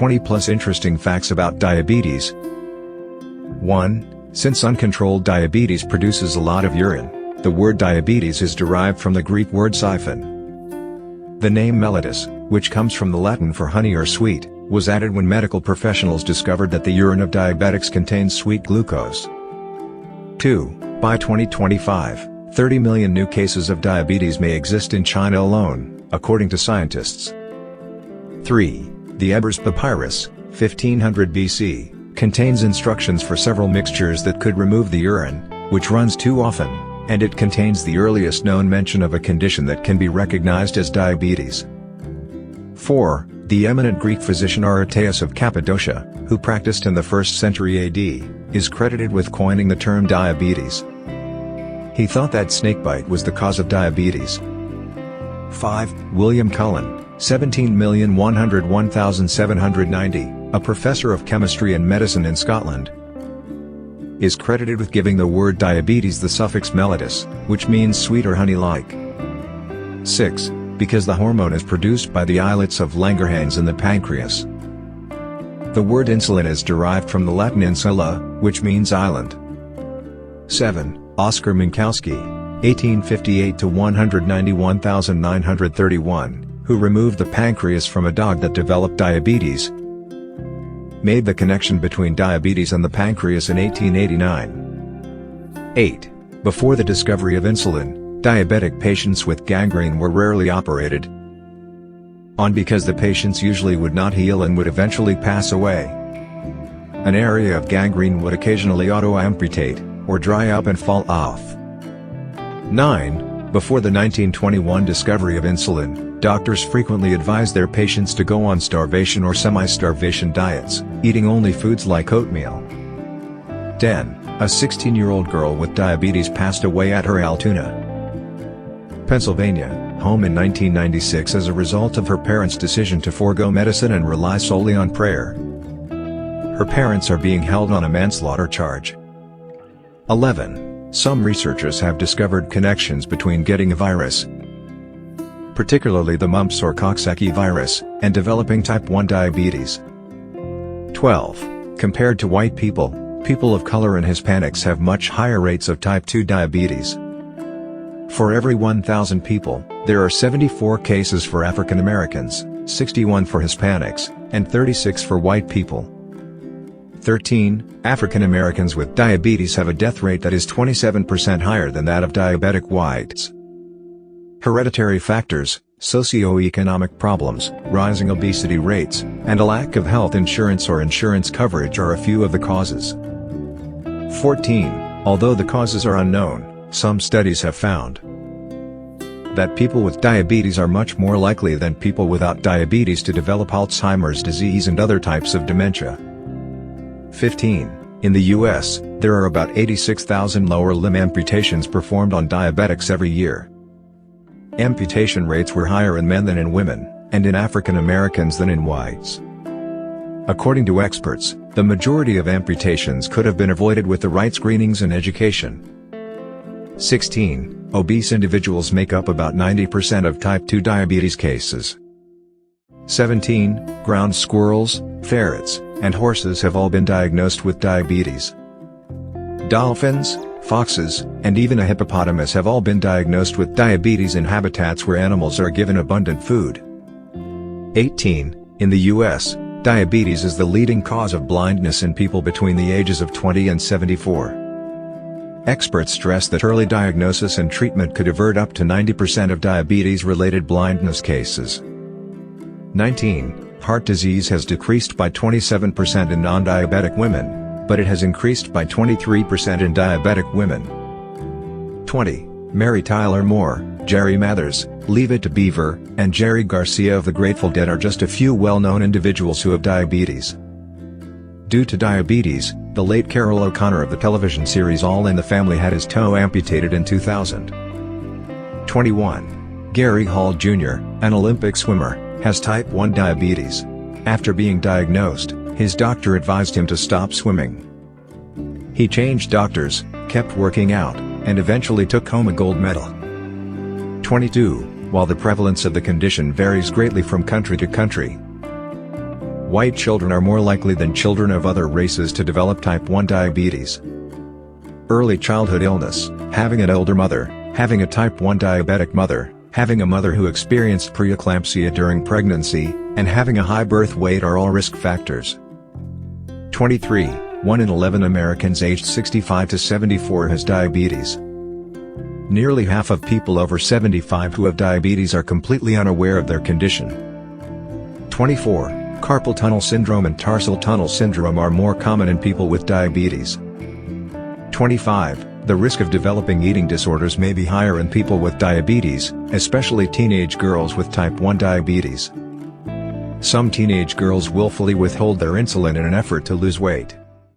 20 plus interesting facts about diabetes. 1. Since uncontrolled diabetes produces a lot of urine, the word diabetes is derived from the Greek word Syphon. The name mellitus, which comes from the Latin for honey or sweet, was added when medical professionals discovered that the urine of diabetics contains sweet glucose. 2. By 2025, 30 million new cases of diabetes may exist in China alone, according to scientists. 3. The Ebers papyrus, 1500 BC, contains instructions for several mixtures that could remove the urine, which runs too often, and it contains the earliest known mention of a condition that can be recognized as diabetes. 4. The eminent Greek physician Aretaeus of Cappadocia, who practiced in the 1st century AD, is credited with coining the term diabetes. He thought that snakebite was the cause of diabetes. 5. William Cullen, 17,101,790, a professor of chemistry and medicine in Scotland, is credited with giving the word diabetes the suffix mellitus, which means sweet or honey-like. 6. Because the hormone is produced by the islets of Langerhans in the pancreas. The word insulin is derived from the Latin insula, which means island. 7. Oskar Minkowski, 1858 to 191,931, who removed the pancreas from a dog that developed diabetes, made the connection between diabetes and the pancreas in 1889. 8. Before the discovery of insulin, diabetic patients with gangrene were rarely operated on because the patients usually would not heal and would eventually pass away. An area of gangrene would occasionally auto-amputate, or dry up and fall off. 9. Before the 1921 discovery of insulin, doctors frequently advised their patients to go on starvation or semi-starvation diets, eating only foods like oatmeal. 10. A 16-year-old girl with diabetes passed away at her Altoona, Pennsylvania, home in 1996 as a result of her parents' decision to forego medicine and rely solely on prayer. Her parents are being held on a manslaughter charge. 11. Some researchers have discovered connections between getting a virus, particularly the mumps or Coxsackie virus, and developing type 1 diabetes. 12. Compared to white people, people of color and Hispanics have much higher rates of type 2 diabetes. For every 1,000 people, there are 74 cases for African Americans, 61 for Hispanics, and 36 for white people. 13. African Americans with diabetes have a death rate that is 27% higher than that of diabetic whites. Hereditary factors, socioeconomic problems, rising obesity rates, and a lack of health insurance or insurance coverage are a few of the causes. 14. Although the causes are unknown, some studies have found that people with diabetes are much more likely than people without diabetes to develop Alzheimer's disease and other types of dementia. 15. In the U.S., there are about 86,000 lower limb amputations performed on diabetics every year. Amputation rates were higher in men than in women, and in African Americans than in whites. According to experts, the majority of amputations could have been avoided with the right screenings and education. 16. Obese individuals make up about 90% of type 2 diabetes cases. 17. Ground squirrels, ferrets, and horses have all been diagnosed with diabetes. Dolphins, foxes, and even a hippopotamus have all been diagnosed with diabetes in habitats where animals are given abundant food. 18. In the U.S., diabetes is the leading cause of blindness in people between the ages of 20 and 74. Experts stress that early diagnosis and treatment could avert up to 90% of diabetes-related blindness cases. 19. Heart disease has decreased by 27% in non-diabetic women, but it has increased by 23% in diabetic women. 20. Mary Tyler Moore, Jerry Mathers, Leave It to Beaver, and Jerry Garcia of the Grateful Dead are just a few well-known individuals who have diabetes. Due to diabetes, the late Carroll O'Connor of the television series All in the Family had his toe amputated in 2000. 21. Gary Hall Jr., an Olympic swimmer, has type 1 diabetes. After being diagnosed, his doctor advised him to stop swimming. He changed doctors, kept working out, and eventually took home a gold medal. 22. While the prevalence of the condition varies greatly from country to country, White children are more likely than children of other races to develop type 1 diabetes. Early childhood illness, having an older mother, having a type 1 diabetic mother, having a mother who experienced preeclampsia during pregnancy, and having a high birth weight are all risk factors. 23. 1 in 11 Americans aged 65 to 74 has diabetes. Nearly half of people over 75 who have diabetes are completely unaware of their condition. 24. Carpal tunnel syndrome and tarsal tunnel syndrome are more common in people with diabetes. 25. The risk of developing eating disorders may be higher in people with diabetes, especially teenage girls with type 1 diabetes. Some teenage girls willfully withhold their insulin in an effort to lose weight.